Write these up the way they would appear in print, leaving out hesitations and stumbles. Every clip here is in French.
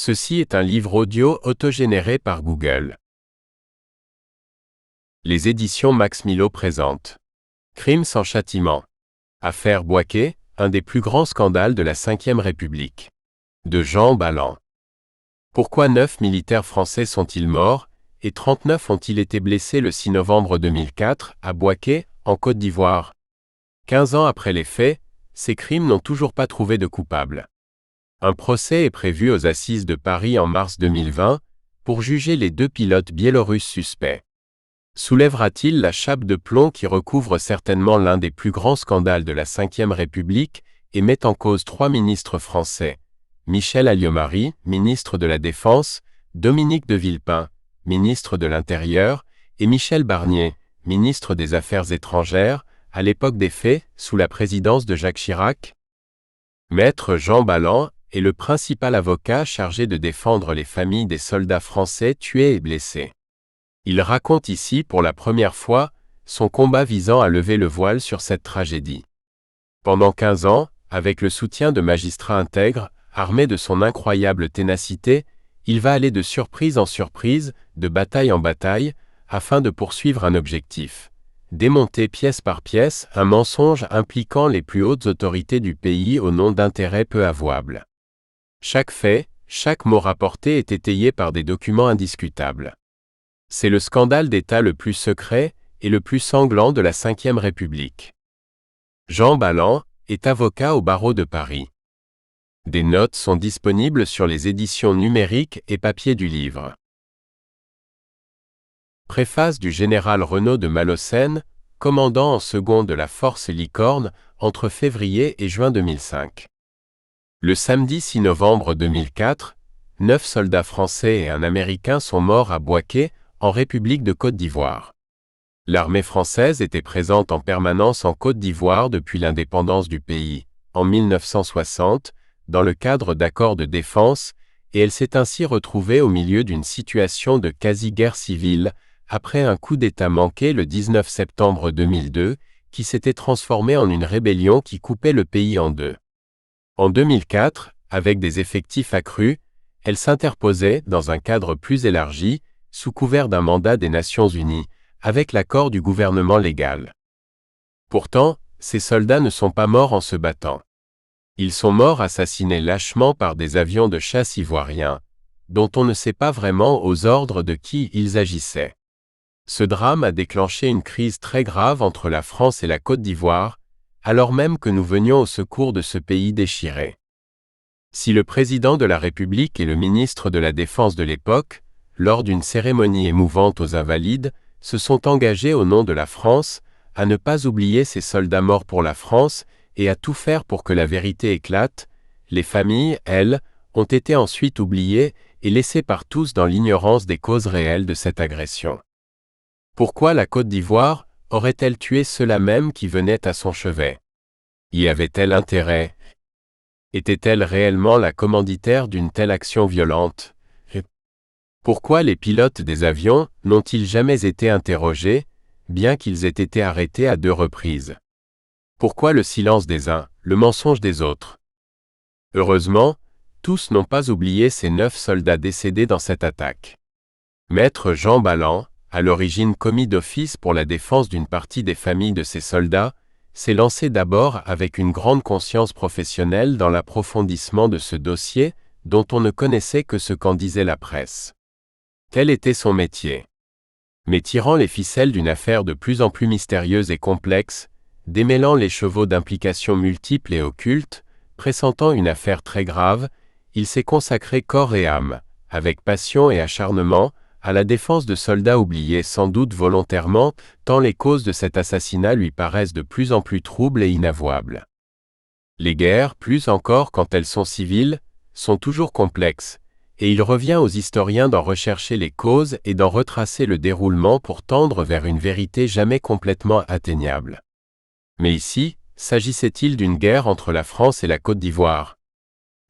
Ceci est un livre audio autogénéré par Google. Les éditions Max Milo présentent Crime sans châtiment. Affaire Bouaké, un des plus grands scandales de la Ve République. De Jean Ballan. Pourquoi 9 militaires français sont-ils morts et 39 ont-ils été blessés le 6 novembre 2004 à Bouaké, en Côte d'Ivoire? 15 ans après les faits, ces crimes n'ont toujours pas trouvé de coupable. Un procès est prévu aux Assises de Paris en mars 2020 pour juger les 2 pilotes biélorusses suspects. Soulèvera-t-il la chape de plomb qui recouvre certainement l'un des plus grands scandales de la Ve République et met en cause 3 ministres français, Michel Alliot-Marie, ministre de la Défense, Dominique de Villepin, ministre de l'Intérieur, et Michel Barnier, ministre des Affaires étrangères, à l'époque des faits, sous la présidence de Jacques Chirac? Maître Jean Ballan est le principal avocat chargé de défendre les familles des soldats français tués et blessés. Il raconte ici pour la première fois son combat visant à lever le voile sur cette tragédie. Pendant 15 ans, avec le soutien de magistrats intègres, armé de son incroyable ténacité, il va aller de surprise en surprise, de bataille en bataille, afin de poursuivre un objectif. Démonter pièce par pièce un mensonge impliquant les plus hautes autorités du pays au nom d'intérêts peu avouables. Chaque fait, chaque mot rapporté est étayé par des documents indiscutables. C'est le scandale d'État le plus secret et le plus sanglant de la Ve République. Jean Ballan est avocat au barreau de Paris. Des notes sont disponibles sur les éditions numériques et papier du livre. Préface du général Renaud de Malocène, commandant en second de la force Licorne entre février et juin 2005. Le samedi 6 novembre 2004, 9 soldats français et un Américain sont morts à Bouaké, en République de Côte d'Ivoire. L'armée française était présente en permanence en Côte d'Ivoire depuis l'indépendance du pays, en 1960, dans le cadre d'accords de défense, et elle s'est ainsi retrouvée au milieu d'une situation de quasi-guerre civile, après un coup d'État manqué le 19 septembre 2002, qui s'était transformé en une rébellion qui coupait le pays en deux. En 2004, avec des effectifs accrus, elle s'interposait, dans un cadre plus élargi, sous couvert d'un mandat des Nations Unies, avec l'accord du gouvernement légal. Pourtant, ces soldats ne sont pas morts en se battant. Ils sont morts assassinés lâchement par des avions de chasse ivoiriens, dont on ne sait pas vraiment aux ordres de qui ils agissaient. Ce drame a déclenché une crise très grave entre la France et la Côte d'Ivoire, alors même que nous venions au secours de ce pays déchiré. Si le président de la République et le ministre de la Défense de l'époque, lors d'une cérémonie émouvante aux Invalides, se sont engagés au nom de la France à ne pas oublier ces soldats morts pour la France et à tout faire pour que la vérité éclate, les familles, elles, ont été ensuite oubliées et laissées par tous dans l'ignorance des causes réelles de cette agression. Pourquoi la Côte d'Ivoire aurait-elle tué ceux-là même qui venaient à son chevet? Y avait-elle intérêt? Était-elle réellement la commanditaire d'une telle action violente? Pourquoi les pilotes des avions n'ont-ils jamais été interrogés, bien qu'ils aient été arrêtés à 2 reprises? Pourquoi le silence des uns, le mensonge des autres? Heureusement, tous n'ont pas oublié ces 9 soldats décédés dans cette attaque. Maître Jean Ballan, à l'origine commis d'office pour la défense d'une partie des familles de ces soldats, s'est lancé d'abord avec une grande conscience professionnelle dans l'approfondissement de ce dossier, dont on ne connaissait que ce qu'en disait la presse. Tel était son métier. Mais tirant les ficelles d'une affaire de plus en plus mystérieuse et complexe, démêlant les chevaux d'implications multiples et occultes, pressentant une affaire très grave, il s'est consacré corps et âme, avec passion et acharnement, à la défense de soldats oubliés sans doute volontairement, tant les causes de cet assassinat lui paraissent de plus en plus troubles et inavouables. Les guerres, plus encore quand elles sont civiles, sont toujours complexes, et il revient aux historiens d'en rechercher les causes et d'en retracer le déroulement pour tendre vers une vérité jamais complètement atteignable. Mais ici, s'agissait-il d'une guerre entre la France et la Côte d'Ivoire?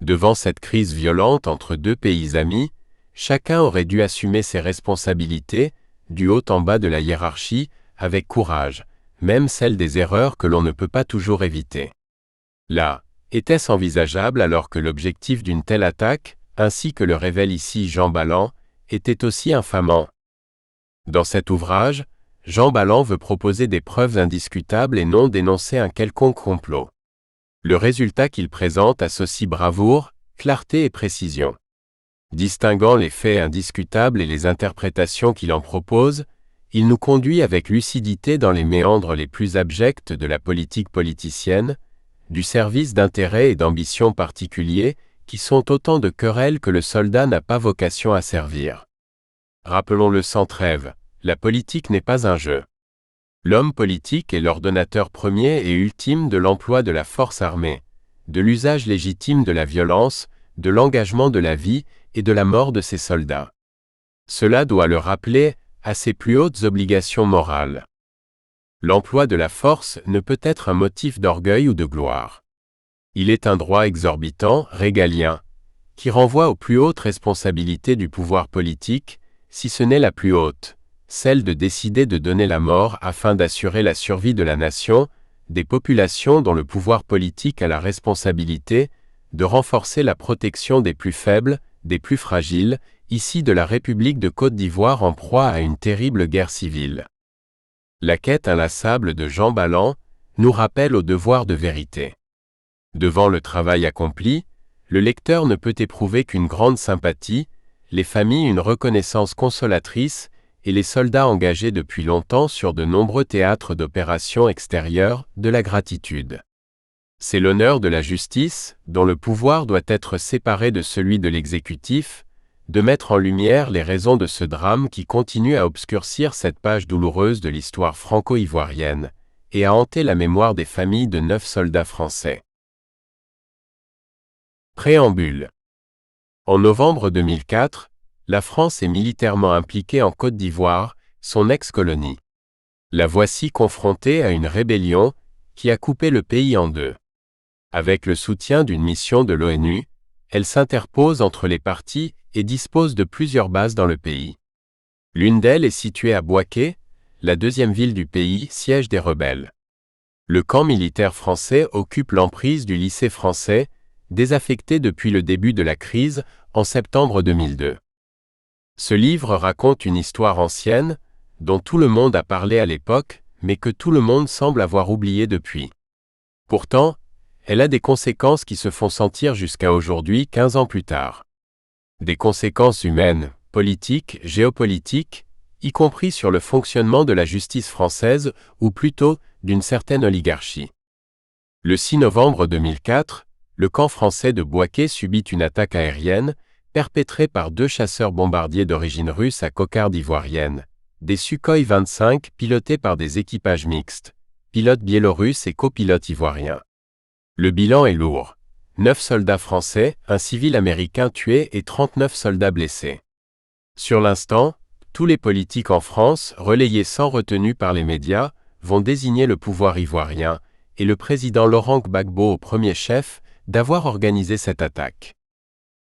Devant cette crise violente entre 2 pays amis, chacun aurait dû assumer ses responsabilités, du haut en bas de la hiérarchie, avec courage, même celle des erreurs que l'on ne peut pas toujours éviter. Là, était-ce envisageable alors que l'objectif d'une telle attaque, ainsi que le révèle ici Jean Ballan, était aussi infamant. Dans cet ouvrage, Jean Ballan veut proposer des preuves indiscutables et non dénoncer un quelconque complot. Le résultat qu'il présente associe bravoure, clarté et précision. Distinguant les faits indiscutables et les interprétations qu'il en propose, il nous conduit avec lucidité dans les méandres les plus abjects de la politique politicienne, du service d'intérêts et d'ambitions particuliers, qui sont autant de querelles que le soldat n'a pas vocation à servir. Rappelons-le sans trêve, la politique n'est pas un jeu. L'homme politique est l'ordonnateur premier et ultime de l'emploi de la force armée, de l'usage légitime de la violence, de l'engagement de la vie et de la mort de ses soldats. Cela doit le rappeler à ses plus hautes obligations morales. L'emploi de la force ne peut être un motif d'orgueil ou de gloire. Il est un droit exorbitant, régalien, qui renvoie aux plus hautes responsabilités du pouvoir politique, si ce n'est la plus haute, celle de décider de donner la mort afin d'assurer la survie de la nation, des populations dont le pouvoir politique a la responsabilité, de renforcer la protection des plus faibles, des plus fragiles, ici de la République de Côte d'Ivoire en proie à une terrible guerre civile. La quête inlassable de Jean Ballan nous rappelle au devoir de vérité. Devant le travail accompli, le lecteur ne peut éprouver qu'une grande sympathie, les familles une reconnaissance consolatrice et les soldats engagés depuis longtemps sur de nombreux théâtres d'opérations extérieures, de la gratitude. C'est l'honneur de la justice, dont le pouvoir doit être séparé de celui de l'exécutif, de mettre en lumière les raisons de ce drame qui continue à obscurcir cette page douloureuse de l'histoire franco-ivoirienne, et à hanter la mémoire des familles de 9 soldats français. Préambule. En novembre 2004, la France est militairement impliquée en Côte d'Ivoire, son ex-colonie. La voici confrontée à une rébellion qui a coupé le pays en deux. Avec le soutien d'une mission de l'ONU, elle s'interpose entre les parties et dispose de plusieurs bases dans le pays. L'une d'elles est située à Bouaké, la deuxième ville du pays, siège des rebelles. Le camp militaire français occupe l'emprise du lycée français, désaffecté depuis le début de la crise, en septembre 2002. Ce livre raconte une histoire ancienne, dont tout le monde a parlé à l'époque, mais que tout le monde semble avoir oublié depuis. Pourtant, elle a des conséquences qui se font sentir jusqu'à aujourd'hui, 15 ans plus tard. Des conséquences humaines, politiques, géopolitiques, y compris sur le fonctionnement de la justice française, ou plutôt, d'une certaine oligarchie. Le 6 novembre 2004, le camp français de Bouaké subit une attaque aérienne, perpétrée par 2 chasseurs-bombardiers d'origine russe à cocarde ivoirienne, des Sukhoi 25 pilotés par des équipages mixtes, pilotes biélorusses et copilotes ivoiriens. Le bilan est lourd. 9 soldats français, un civil américain tué et 39 soldats blessés. Sur l'instant, tous les politiques en France, relayés sans retenue par les médias, vont désigner le pouvoir ivoirien, et le président Laurent Gbagbo au premier chef, d'avoir organisé cette attaque.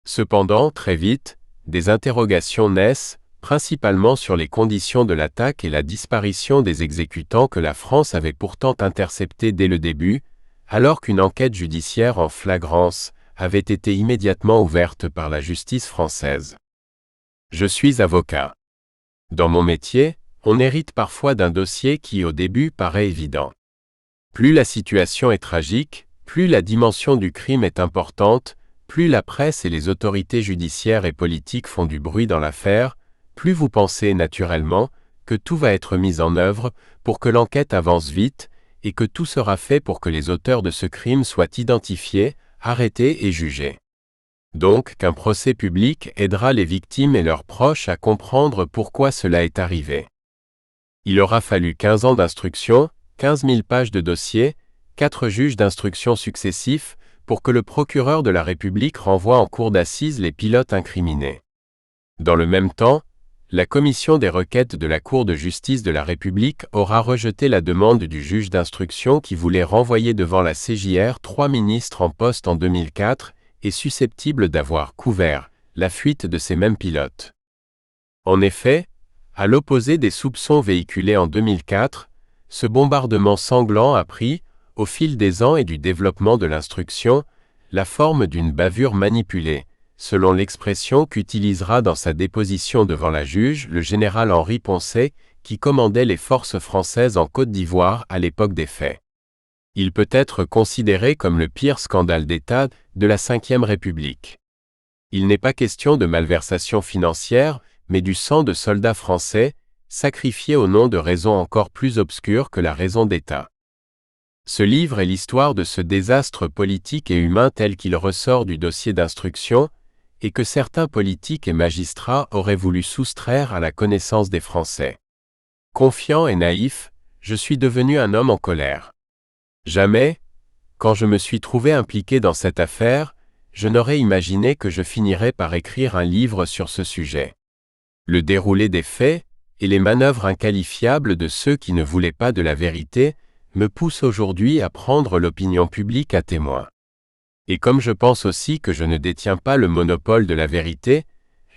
Cependant, très vite, des interrogations naissent, principalement sur les conditions de l'attaque et la disparition des exécutants que la France avait pourtant interceptés dès le début, alors qu'une enquête judiciaire en flagrance avait été immédiatement ouverte par la justice française. Je suis avocat. Dans mon métier, on hérite parfois d'un dossier qui au début paraît évident. Plus la situation est tragique, plus la dimension du crime est importante, plus la presse et les autorités judiciaires et politiques font du bruit dans l'affaire, plus vous pensez naturellement que tout va être mis en œuvre pour que l'enquête avance vite et que tout sera fait pour que les auteurs de ce crime soient identifiés, arrêtés et jugés. Donc qu'un procès public aidera les victimes et leurs proches à comprendre pourquoi cela est arrivé. Il aura fallu 15 ans d'instruction, 15 000 pages de dossier, 4 juges d'instruction successifs, pour que le procureur de la République renvoie en cour d'assises les pilotes incriminés. Dans le même temps, la commission des requêtes de la Cour de justice de la République aura rejeté la demande du juge d'instruction qui voulait renvoyer devant la CJR 3 ministres en poste en 2004 et susceptibles d'avoir couvert la fuite de ces mêmes pilotes. En effet, à l'opposé des soupçons véhiculés en 2004, ce bombardement sanglant a pris, au fil des ans et du développement de l'instruction, la forme d'une bavure manipulée, selon l'expression qu'utilisera dans sa déposition devant la juge le général Henri Poncet, qui commandait les forces françaises en Côte d'Ivoire à l'époque des faits. Il peut être considéré comme le pire scandale d'État de la Ve République. Il n'est pas question de malversation financière, mais du sang de soldats français, sacrifiés au nom de raisons encore plus obscures que la raison d'État. Ce livre est l'histoire de ce désastre politique et humain tel qu'il ressort du dossier d'instruction, et que certains politiques et magistrats auraient voulu soustraire à la connaissance des Français. Confiant et naïf, je suis devenu un homme en colère. Jamais, quand je me suis trouvé impliqué dans cette affaire, je n'aurais imaginé que je finirais par écrire un livre sur ce sujet. Le déroulé des faits, et les manœuvres inqualifiables de ceux qui ne voulaient pas de la vérité, me poussent aujourd'hui à prendre l'opinion publique à témoin. Et comme je pense aussi que je ne détiens pas le monopole de la vérité,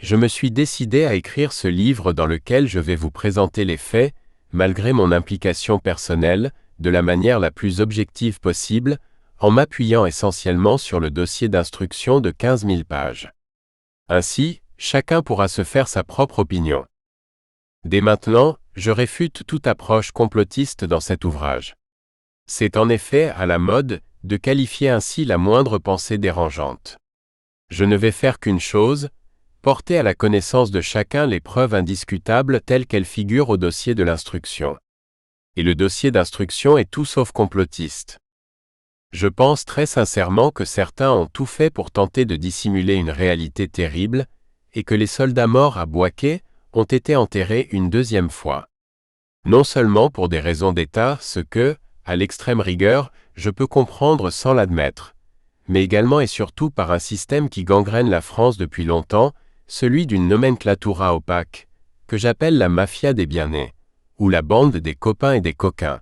je me suis décidé à écrire ce livre dans lequel je vais vous présenter les faits, malgré mon implication personnelle, de la manière la plus objective possible, en m'appuyant essentiellement sur le dossier d'instruction de 15 000 pages. Ainsi, chacun pourra se faire sa propre opinion. Dès maintenant, je réfute toute approche complotiste dans cet ouvrage. C'est en effet à la mode de qualifier ainsi la moindre pensée dérangeante. Je ne vais faire qu'une chose, porter à la connaissance de chacun les preuves indiscutables telles qu'elles figurent au dossier de l'instruction. Et le dossier d'instruction est tout sauf complotiste. Je pense très sincèrement que certains ont tout fait pour tenter de dissimuler une réalité terrible, et que les soldats morts à Bouaké ont été enterrés une deuxième fois. Non seulement pour des raisons d'État, ce que, à l'extrême rigueur, je peux comprendre sans l'admettre, mais également et surtout par un système qui gangrène la France depuis longtemps, celui d'une nomenclatura opaque, que j'appelle la mafia des bien-nés, ou la bande des copains et des coquins,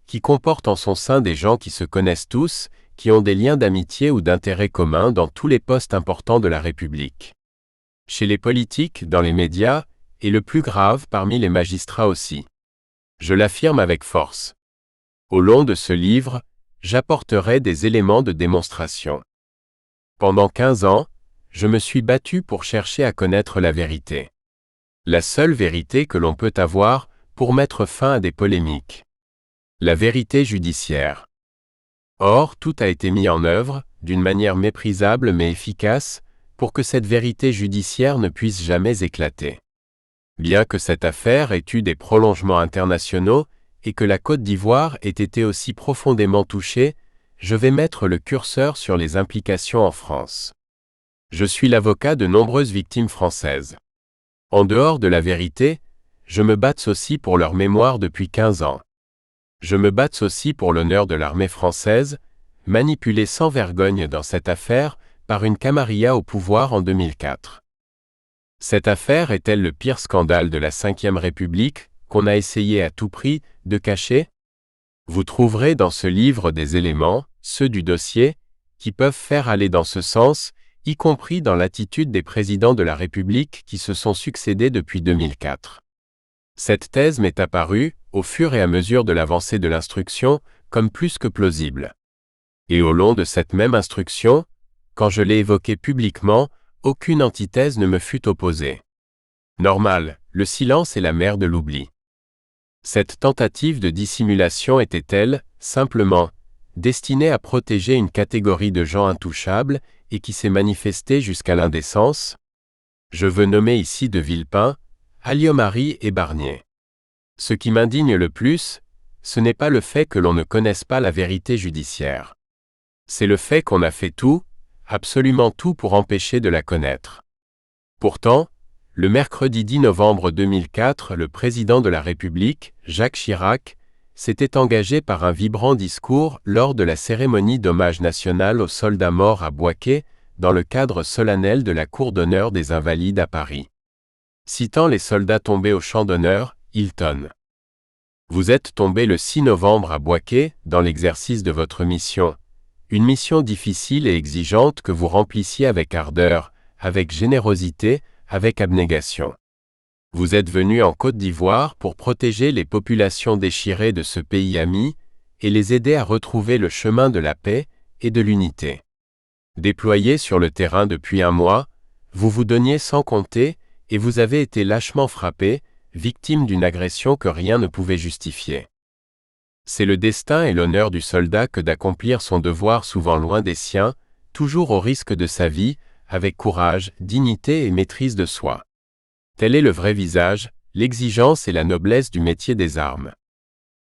qui comporte en son sein des gens qui se connaissent tous, qui ont des liens d'amitié ou d'intérêt commun dans tous les postes importants de la République. Chez les politiques, dans les médias, et le plus grave parmi les magistrats aussi. Je l'affirme avec force. Au long de ce livre, j'apporterai des éléments de démonstration. Pendant 15 ans, je me suis battu pour chercher à connaître la vérité. La seule vérité que l'on peut avoir pour mettre fin à des polémiques. La vérité judiciaire. Or, tout a été mis en œuvre, d'une manière méprisable mais efficace, pour que cette vérité judiciaire ne puisse jamais éclater. Bien que cette affaire ait eu des prolongements internationaux et que la Côte d'Ivoire ait été aussi profondément touchée, je vais mettre le curseur sur les implications en France. Je suis l'avocat de nombreuses victimes françaises. En dehors de la vérité, je me bats aussi pour leur mémoire depuis 15 ans. Je me bats aussi pour l'honneur de l'armée française, manipulée sans vergogne dans cette affaire par une camarilla au pouvoir en 2004. Cette affaire est-elle le pire scandale de la Ve République qu'on a essayé à tout prix de cacher? Vous trouverez dans ce livre des éléments, ceux du dossier, qui peuvent faire aller dans ce sens, y compris dans l'attitude des présidents de la République qui se sont succédés depuis 2004. Cette thèse m'est apparue, au fur et à mesure de l'avancée de l'instruction, comme plus que plausible. Et au long de cette même instruction, quand je l'ai évoquée publiquement, aucune antithèse ne me fut opposée. Normal, le silence est la mère de l'oubli. Cette tentative de dissimulation était-elle, simplement, destinée à protéger une catégorie de gens intouchables et qui s'est manifestée jusqu'à l'indécence? Je veux nommer ici de Villepin, Alliot-Marie et Barnier. Ce qui m'indigne le plus, ce n'est pas le fait que l'on ne connaisse pas la vérité judiciaire. C'est le fait qu'on a fait tout, absolument tout pour empêcher de la connaître. Pourtant, le mercredi 10 novembre 2004, le président de la République, Jacques Chirac, s'était engagé par un vibrant discours lors de la cérémonie d'hommage national aux soldats morts à Bouaké, dans le cadre solennel de la Cour d'honneur des Invalides à Paris. Citant les soldats tombés au champ d'honneur, Hilton. Vous êtes tombés le 6 novembre à Bouaké, dans l'exercice de votre mission. Une mission difficile et exigeante que vous remplissiez avec ardeur, avec générosité, avec abnégation. Vous êtes venu en Côte d'Ivoire pour protéger les populations déchirées de ce pays ami et les aider à retrouver le chemin de la paix et de l'unité. Déployés sur le terrain depuis un mois, Vous vous donniez sans compter, et vous avez été lâchement frappé, victime d'une agression que rien ne pouvait justifier. C'est le destin et l'honneur du soldat que d'accomplir son devoir souvent loin des siens, toujours au risque de sa vie, avec courage, dignité et maîtrise de soi. Tel est le vrai visage, l'exigence et la noblesse du métier des armes.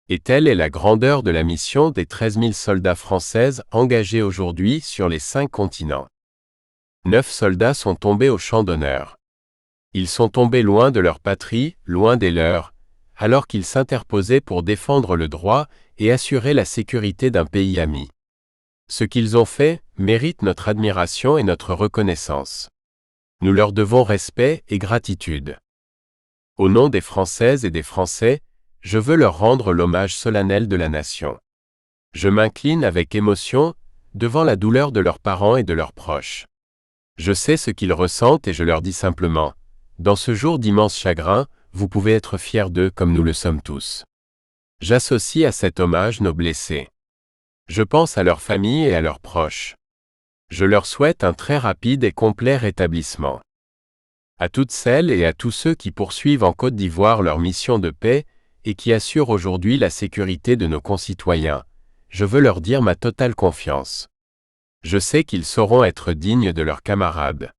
Et telle est la grandeur de la mission des 13 000 soldats françaises engagés aujourd'hui sur les 5 continents. 9 soldats sont tombés au champ d'honneur. Ils sont tombés loin de leur patrie, loin des leurs, alors qu'ils s'interposaient pour défendre le droit et assurer la sécurité d'un pays ami. Ce qu'ils ont fait mérite notre admiration et notre reconnaissance. Nous leur devons respect et gratitude. Au nom des Françaises et des Français, je veux leur rendre l'hommage solennel de la nation. Je m'incline avec émotion devant la douleur de leurs parents et de leurs proches. Je sais ce qu'ils ressentent et je leur dis simplement, dans ce jour d'immense chagrin, vous pouvez être fiers d'eux comme nous le sommes tous. J'associe à cet hommage nos blessés. Je pense à leurs familles et à leurs proches. Je leur souhaite un très rapide et complet rétablissement. À toutes celles et à tous ceux qui poursuivent en Côte d'Ivoire leur mission de paix et qui assurent aujourd'hui la sécurité de nos concitoyens, je veux leur dire ma totale confiance. Je sais qu'ils sauront être dignes de leurs camarades.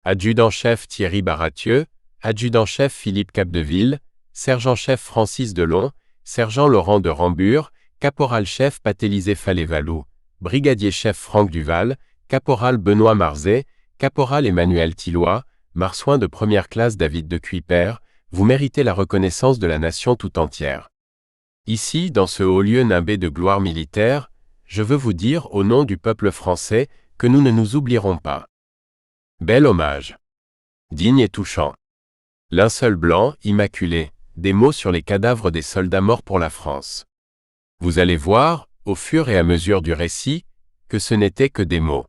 Adjudant-chef Thierry Baratieux, adjudant-chef Philippe Capdeville, sergent-chef Francis Delon, sergent Laurent de Rambure, caporal-chef Patélisé Falévalou, brigadier-chef Franck Duval, caporal Benoît Marzet, caporal Emmanuel Tilloy, marsouin de première classe David de Cuyper, vous méritez la reconnaissance de la nation tout entière. Ici, dans ce haut lieu nimbé de gloire militaire, je veux vous dire au nom du peuple français que nous ne nous oublierons pas. Bel hommage. Digne et touchant. Linceul blanc, immaculé, des mots sur les cadavres des soldats morts pour la France. Vous allez voir, au fur et à mesure du récit, que ce n'était que des mots.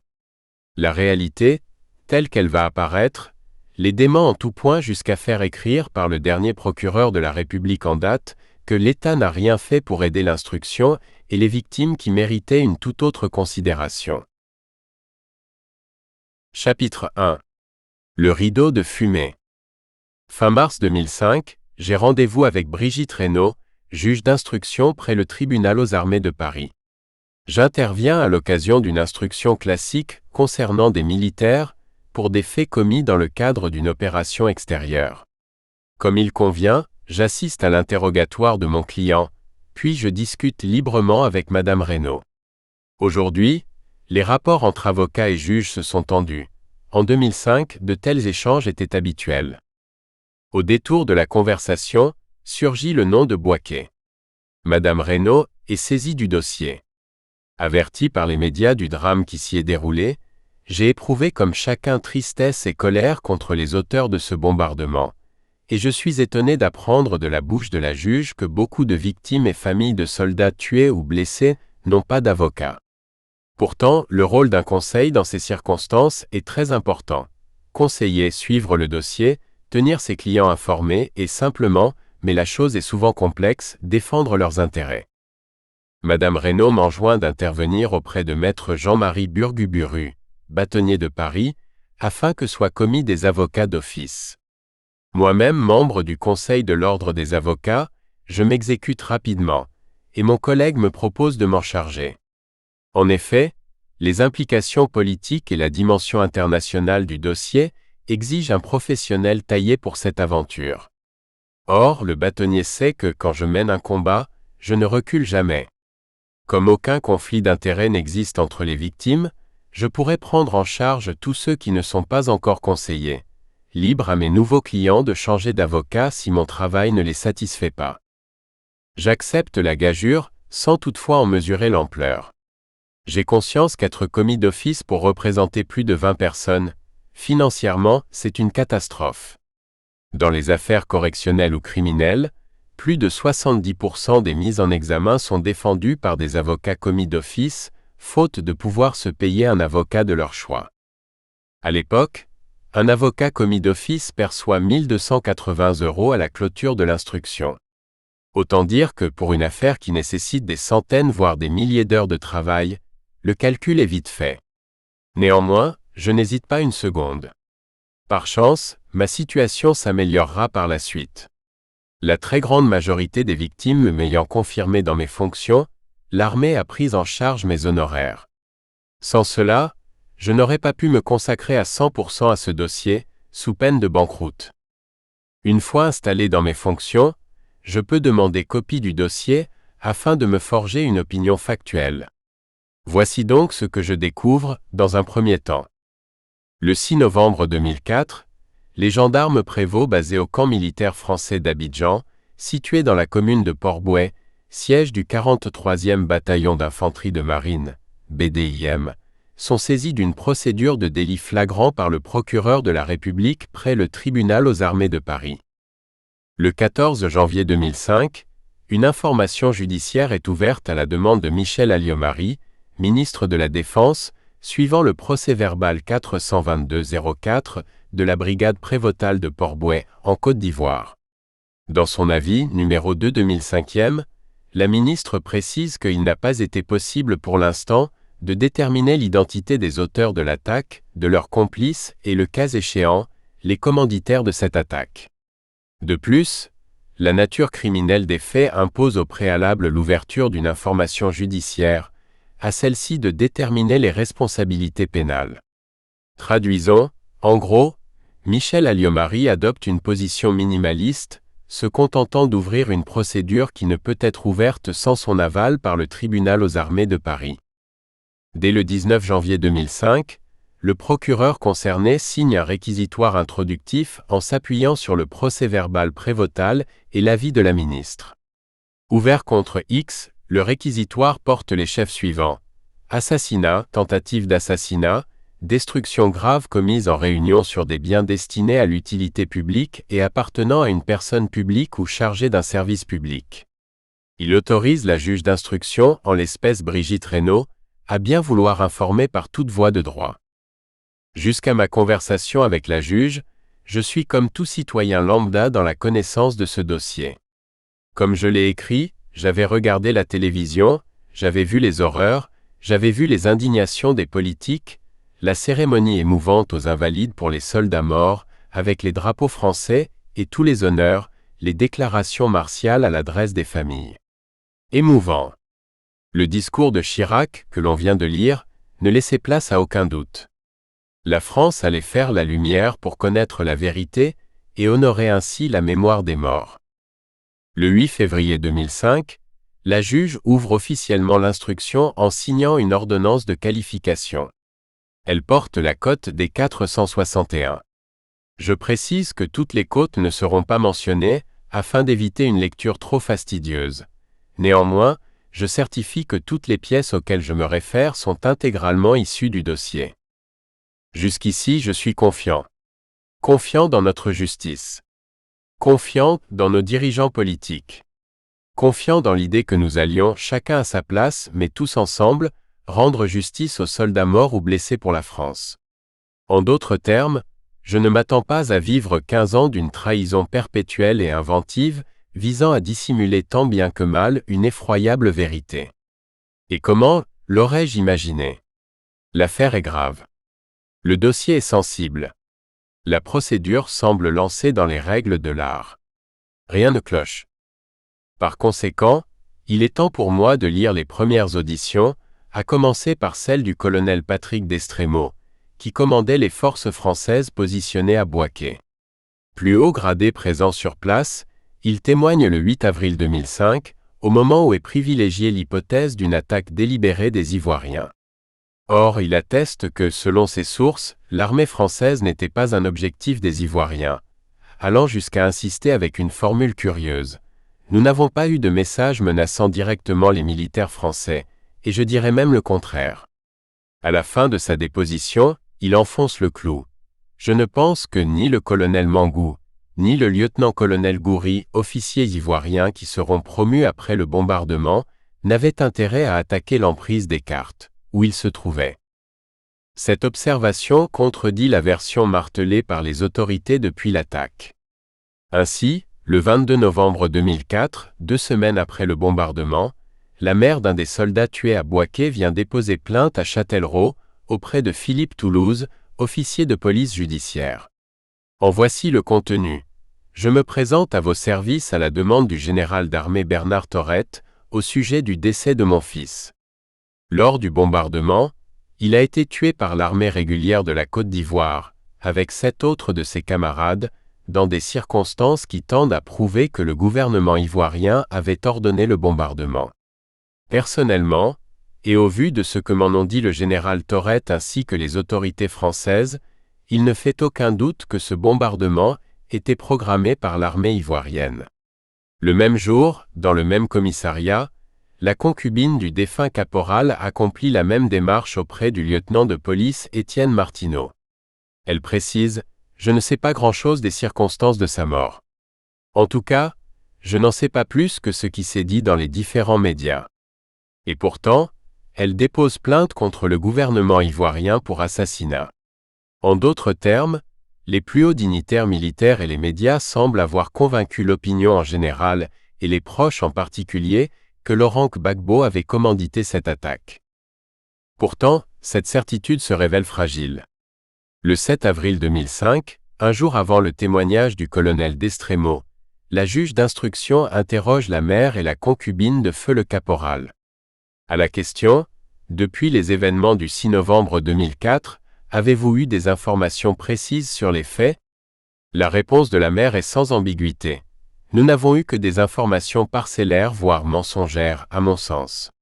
La réalité, telle qu'elle va apparaître, les dément en tout point jusqu'à faire écrire par le dernier procureur de la République en date que l'État n'a rien fait pour aider l'instruction et les victimes qui méritaient une toute autre considération. Chapitre 1. Le rideau de fumée. Fin mars 2005, j'ai rendez-vous avec Brigitte Reynaud, juge d'instruction près le tribunal aux armées de Paris. J'interviens à l'occasion d'une instruction classique concernant des militaires pour des faits commis dans le cadre d'une opération extérieure. Comme il convient, j'assiste à l'interrogatoire de mon client, puis je discute librement avec Madame Reynaud. Aujourd'hui, les rapports entre avocats et juges se sont tendus. En 2005, de tels échanges étaient habituels. Au détour de la conversation, surgit le nom de Boisquet. Madame Reynaud est saisie du dossier. Avertie par les médias du drame qui s'y est déroulé, j'ai éprouvé comme chacun tristesse et colère contre les auteurs de ce bombardement, et je suis étonné d'apprendre de la bouche de la juge que beaucoup de victimes et familles de soldats tués ou blessés n'ont pas d'avocat. Pourtant, le rôle d'un conseil dans ces circonstances est très important. Conseiller, suivre le dossier, tenir ses clients informés et simplement, mais la chose est souvent complexe, défendre leurs intérêts. Madame Reynaud m'enjoint d'intervenir auprès de maître Jean-Marie Burguburu, bâtonnier de Paris, afin que soient commis des avocats d'office. Moi-même membre du Conseil de l'Ordre des avocats, je m'exécute rapidement, et mon collègue me propose de m'en charger. En effet, les implications politiques et la dimension internationale du dossier exigent un professionnel taillé pour cette aventure. Or, le bâtonnier sait que quand je mène un combat, je ne recule jamais. Comme aucun conflit d'intérêts n'existe entre les victimes, je pourrais prendre en charge tous ceux qui ne sont pas encore conseillés, libre à mes nouveaux clients de changer d'avocat si mon travail ne les satisfait pas. J'accepte la gageure, sans toutefois en mesurer l'ampleur. J'ai conscience qu'être commis d'office pour représenter plus de 20 personnes, financièrement, c'est une catastrophe. Dans les affaires correctionnelles ou criminelles, plus de 70% des mises en examen sont défendues par des avocats commis d'office, faute de pouvoir se payer un avocat de leur choix. À l'époque, un avocat commis d'office perçoit 1 280 € à la clôture de l'instruction. Autant dire que pour une affaire qui nécessite des centaines voire des milliers d'heures de travail, le calcul est vite fait. Néanmoins, je n'hésite pas une seconde. Par chance, ma situation s'améliorera par la suite. La très grande majorité des victimes m'ayant confirmé dans mes fonctions, l'armée a pris en charge mes honoraires. Sans cela, je n'aurais pas pu me consacrer à 100% à ce dossier, sous peine de banqueroute. Une fois installé dans mes fonctions, je peux demander copie du dossier afin de me forger une opinion factuelle. Voici donc ce que je découvre dans un premier temps. Le 6 novembre 2004, les gendarmes prévôts basés au camp militaire français d'Abidjan, situé dans la commune de Port-Bouët, siège du 43e bataillon d'infanterie de marine, BDIM, sont saisis d'une procédure de délit flagrant par le procureur de la République près le tribunal aux armées de Paris. Le 14 janvier 2005, une information judiciaire est ouverte à la demande de Michel Alliot-Marie, ministre de la Défense, suivant le procès-verbal 422-04 de la brigade prévôtale de Port-Bouët, en Côte d'Ivoire. Dans son avis numéro 2/2005, la ministre précise qu'il n'a pas été possible pour l'instant de déterminer l'identité des auteurs de l'attaque, de leurs complices et, le cas échéant, les commanditaires de cette attaque. De plus, la nature criminelle des faits impose au préalable l'ouverture d'une information judiciaire, à celle-ci de déterminer les responsabilités pénales. Traduisons, en gros, Michel Alliot-Marie adopte une position minimaliste, se contentant d'ouvrir une procédure qui ne peut être ouverte sans son aval par le tribunal aux armées de Paris. Dès le 19 janvier 2005, le procureur concerné signe un réquisitoire introductif en s'appuyant sur le procès-verbal prévôtal et l'avis de la ministre. Ouvert contre X, le réquisitoire porte les chefs suivants: assassinat, tentative d'assassinat, destruction grave commise en réunion sur des biens destinés à l'utilité publique et appartenant à une personne publique ou chargée d'un service public. Il autorise la juge d'instruction, en l'espèce Brigitte Reynaud, à bien vouloir informer par toute voie de droit. Jusqu'à ma conversation avec la juge, je suis comme tout citoyen lambda dans la connaissance de ce dossier. Comme je l'ai écrit, j'avais regardé la télévision, j'avais vu les horreurs, j'avais vu les indignations des politiques, la cérémonie émouvante aux Invalides pour les soldats morts, avec les drapeaux français et tous les honneurs, les déclarations martiales à l'adresse des familles. Émouvant. Le discours de Chirac, que l'on vient de lire, ne laissait place à aucun doute. La France allait faire la lumière pour connaître la vérité et honorer ainsi la mémoire des morts. Le 8 février 2005, la juge ouvre officiellement l'instruction en signant une ordonnance de qualification. Elle porte la cote des 461. Je précise que toutes les cotes ne seront pas mentionnées, afin d'éviter une lecture trop fastidieuse. Néanmoins, je certifie que toutes les pièces auxquelles je me réfère sont intégralement issues du dossier. Jusqu'ici, je suis confiant. Confiant dans notre justice. Confiant dans nos dirigeants politiques. Confiant dans l'idée que nous allions, chacun à sa place, mais tous ensemble, rendre justice aux soldats morts ou blessés pour la France. En d'autres termes, je ne m'attends pas à vivre 15 ans d'une trahison perpétuelle et inventive, visant à dissimuler tant bien que mal une effroyable vérité. Et comment l'aurais-je imaginé? L'affaire est grave. Le dossier est sensible. La procédure semble lancée dans les règles de l'art. Rien ne cloche. Par conséquent, il est temps pour moi de lire les premières auditions, à commencer par celle du colonel Patrick Destremo, qui commandait les forces françaises positionnées à Bouaké. Plus haut gradé présent sur place, il témoigne le 8 avril 2005, au moment où est privilégiée l'hypothèse d'une attaque délibérée des Ivoiriens. Or, il atteste que, selon ses sources, l'armée française n'était pas un objectif des Ivoiriens, allant jusqu'à insister avec une formule curieuse. Nous n'avons pas eu de message menaçant directement les militaires français, et je dirais même le contraire. À la fin de sa déposition, il enfonce le clou. Je ne pense que ni le colonel Mangou, ni le lieutenant-colonel Goury, officiers ivoiriens qui seront promus après le bombardement, n'avaient intérêt à attaquer l'emprise des Cartes, où ils se trouvaient. Cette observation contredit la version martelée par les autorités depuis l'attaque. Ainsi, le 22 novembre 2004, 2 semaines après le bombardement, la mère d'un des soldats tués à Bouaké vient déposer plainte à Châtellerault, auprès de Philippe Toulouse, officier de police judiciaire. En voici le contenu. Je me présente à vos services à la demande du général d'armée Bernard Torette, au sujet du décès de mon fils. Lors du bombardement, il a été tué par l'armée régulière de la Côte d'Ivoire, avec 7 autres de ses camarades, dans des circonstances qui tendent à prouver que le gouvernement ivoirien avait ordonné le bombardement. Personnellement, et au vu de ce que m'en ont dit le général Torette ainsi que les autorités françaises, il ne fait aucun doute que ce bombardement était programmé par l'armée ivoirienne. Le même jour, dans le même commissariat, la concubine du défunt caporal accomplit la même démarche auprès du lieutenant de police Étienne Martineau. Elle précise « Je ne sais pas grand-chose des circonstances de sa mort. En tout cas, je n'en sais pas plus que ce qui s'est dit dans les différents médias. » Et pourtant, elle dépose plainte contre le gouvernement ivoirien pour assassinat. En d'autres termes, les plus hauts dignitaires militaires et les médias semblent avoir convaincu l'opinion en général, et les proches en particulier, que Laurent Gbagbo avait commandité cette attaque. Pourtant, cette certitude se révèle fragile. Le 7 avril 2005, un jour avant le témoignage du colonel Destremo, la juge d'instruction interroge la mère et la concubine de feu le caporal. À la question, depuis les événements du 6 novembre 2004, avez-vous eu des informations précises sur les faits? La réponse de la mère est sans ambiguïté. Nous n'avons eu que des informations parcellaires voire mensongères, à mon sens.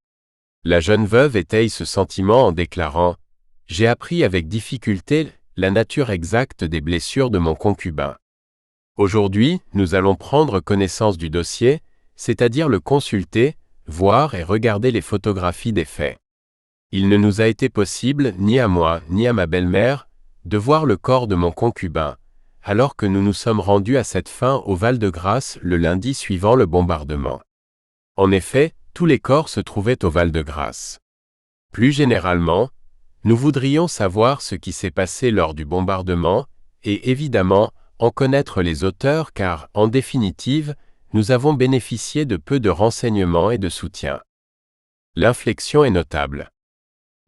La jeune veuve étaye ce sentiment en déclarant « J'ai appris avec difficulté la nature exacte des blessures de mon concubin. Aujourd'hui, nous allons prendre connaissance du dossier, c'est-à-dire le consulter, voir et regarder les photographies des faits. Il ne nous a été possible, ni à moi, ni à ma belle-mère, de voir le corps de mon concubin, alors que nous nous sommes rendus à cette fin au Val-de-Grâce le lundi suivant le bombardement. En effet, tous les corps se trouvaient au Val-de-Grâce. Plus généralement, nous voudrions savoir ce qui s'est passé lors du bombardement, et évidemment, en connaître les auteurs car, en définitive, nous avons bénéficié de peu de renseignements et de soutien. L'inflexion est notable.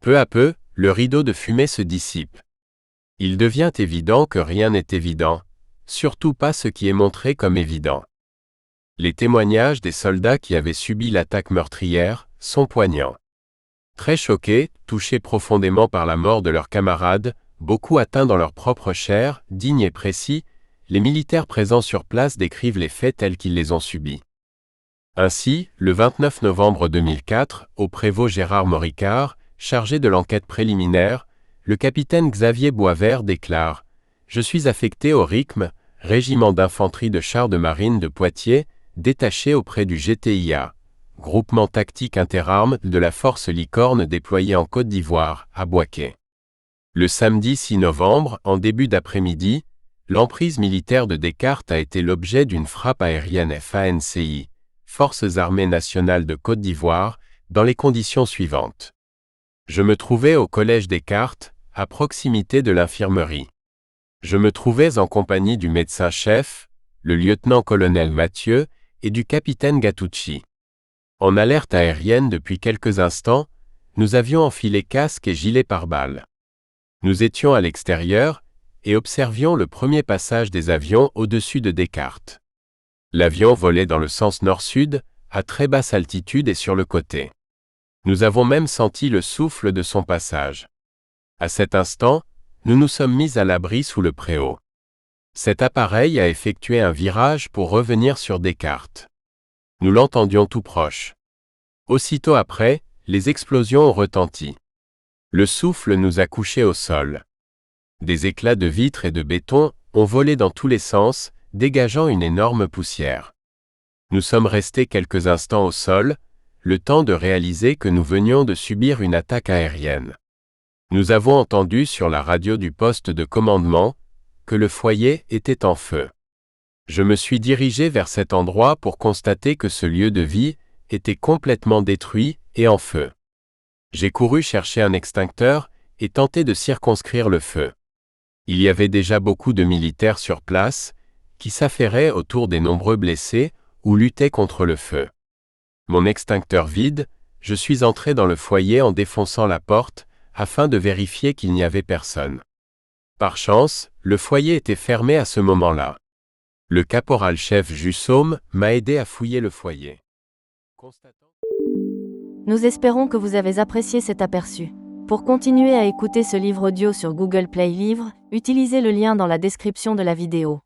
Peu à peu, le rideau de fumée se dissipe. Il devient évident que rien n'est évident, surtout pas ce qui est montré comme évident. Les témoignages des soldats qui avaient subi l'attaque meurtrière sont poignants. Très choqués, touchés profondément par la mort de leurs camarades, beaucoup atteints dans leur propre chair, dignes et précis, les militaires présents sur place décrivent les faits tels qu'ils les ont subis. Ainsi, le 29 novembre 2004, au prévôt Gérard Moricard, chargé de l'enquête préliminaire, le capitaine Xavier Boisvert déclare « Je suis affecté au RICM, régiment d'infanterie de chars de marine de Poitiers, détaché auprès du GTIA, groupement tactique interarmes de la force Licorne déployée en Côte d'Ivoire, à Bouaké. Le samedi 6 novembre, en début d'après-midi, l'emprise militaire de Descartes a été l'objet d'une frappe aérienne FANCI, Forces armées nationales de Côte d'Ivoire, dans les conditions suivantes. Je me trouvais au collège Descartes, à proximité de l'infirmerie. Je me trouvais en compagnie du médecin-chef, le lieutenant-colonel Mathieu, et du capitaine Gattucci. En alerte aérienne depuis quelques instants, nous avions enfilé casque et gilet pare-balles. Nous étions à l'extérieur, et observions le premier passage des avions au-dessus de Descartes. L'avion volait dans le sens nord-sud, à très basse altitude et sur le côté. Nous avons même senti le souffle de son passage. À cet instant, nous nous sommes mis à l'abri sous le préau. Cet appareil a effectué un virage pour revenir sur Descartes. Nous l'entendions tout proche. Aussitôt après, les explosions ont retenti. Le souffle nous a couchés au sol. Des éclats de vitres et de béton ont volé dans tous les sens, dégageant une énorme poussière. Nous sommes restés quelques instants au sol, le temps de réaliser que nous venions de subir une attaque aérienne. Nous avons entendu sur la radio du poste de commandement que le foyer était en feu. Je me suis dirigé vers cet endroit pour constater que ce lieu de vie était complètement détruit et en feu. J'ai couru chercher un extincteur et tenté de circonscrire le feu. Il y avait déjà beaucoup de militaires sur place, qui s'affairaient autour des nombreux blessés ou luttaient contre le feu. Mon extincteur vide, je suis entré dans le foyer en défonçant la porte, afin de vérifier qu'il n'y avait personne. Par chance, Le foyer était fermé à ce moment-là. Le caporal-chef Jussaume m'a aidé à fouiller le foyer. Nous espérons que vous avez apprécié cet aperçu. Pour continuer à écouter ce livre audio sur Google Play Livres, utilisez le lien dans la description de la vidéo.